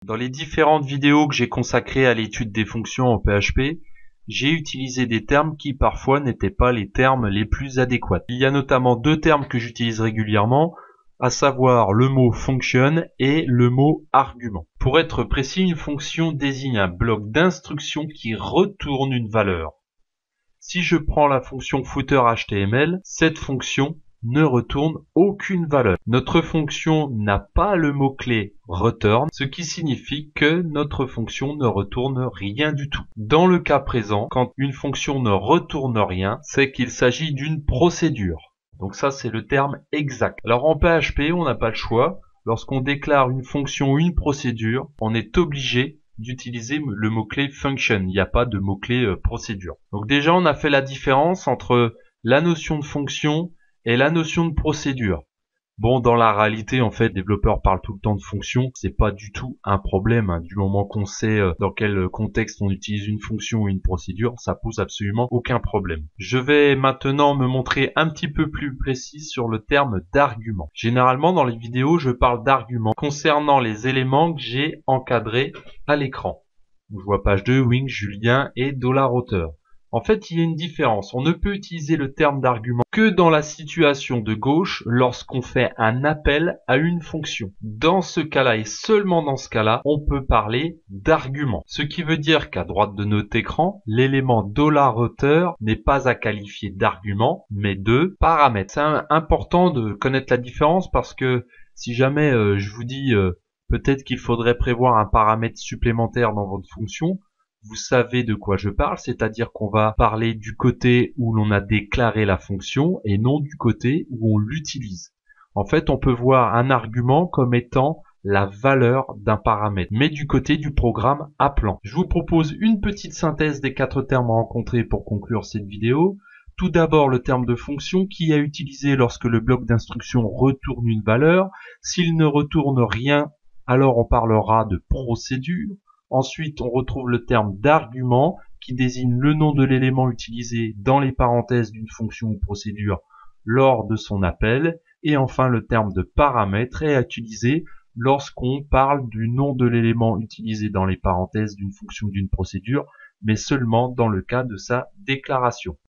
Dans les différentes vidéos que j'ai consacrées à l'étude des fonctions en PHP, j'ai utilisé des termes qui parfois n'étaient pas les termes les plus adéquats. Il y a notamment deux termes que j'utilise régulièrement, à savoir le mot function et le mot argument. Pour être précis, une fonction désigne un bloc d'instructions qui retourne une valeur. Si je prends la fonction footer.html, cette fonction ne retourne aucune valeur. Notre fonction n'a pas le mot-clé return, ce qui signifie que notre fonction ne retourne rien du tout. Dans le cas présent, quand une fonction ne retourne rien, c'est qu'il s'agit d'une procédure. Donc ça, c'est le terme exact. Alors en PHP, on n'a pas le choix. Lorsqu'on déclare une fonction ou une procédure, on est obligé d'utiliser le mot-clé function. Il n'y a pas de mot-clé procédure. Donc déjà, on a fait la différence entre la notion de fonction et la notion de procédure. Bon, dans la réalité, en fait, les développeurs parlent tout le temps de fonction. C'est pas du tout un problème, hein. Du moment qu'on sait dans quel contexte on utilise une fonction ou une procédure, ça pose absolument aucun problème. Je vais maintenant me montrer un petit peu plus précis sur le terme d'argument. Généralement, dans les vidéos, je parle d'argument concernant les éléments que j'ai encadrés à l'écran. Je vois page 2, Wing, Julien et $auteur. En fait, il y a une différence. On ne peut utiliser le terme d'argument que dans la situation de gauche lorsqu'on fait un appel à une fonction. Dans ce cas-là et seulement dans ce cas-là, on peut parler d'argument. Ce qui veut dire qu'à droite de notre écran, l'élément $auteur n'est pas à qualifier d'argument, mais de paramètre. C'est important de connaître la différence parce que si jamais je vous dis peut-être qu'il faudrait prévoir un paramètre supplémentaire dans votre fonction, vous savez de quoi je parle, c'est-à-dire qu'on va parler du côté où l'on a déclaré la fonction et non du côté où on l'utilise. En fait, on peut voir un argument comme étant la valeur d'un paramètre, mais du côté du programme appelant. Je vous propose une petite synthèse des 4 termes rencontrés pour conclure cette vidéo. Tout d'abord, le terme de fonction qui est utilisé lorsque le bloc d'instruction retourne une valeur. S'il ne retourne rien, alors on parlera de procédure. Ensuite, on retrouve le terme d'argument qui désigne le nom de l'élément utilisé dans les parenthèses d'une fonction ou procédure lors de son appel. Et enfin, le terme de paramètre est utilisé lorsqu'on parle du nom de l'élément utilisé dans les parenthèses d'une fonction ou d'une procédure, mais seulement dans le cas de sa déclaration.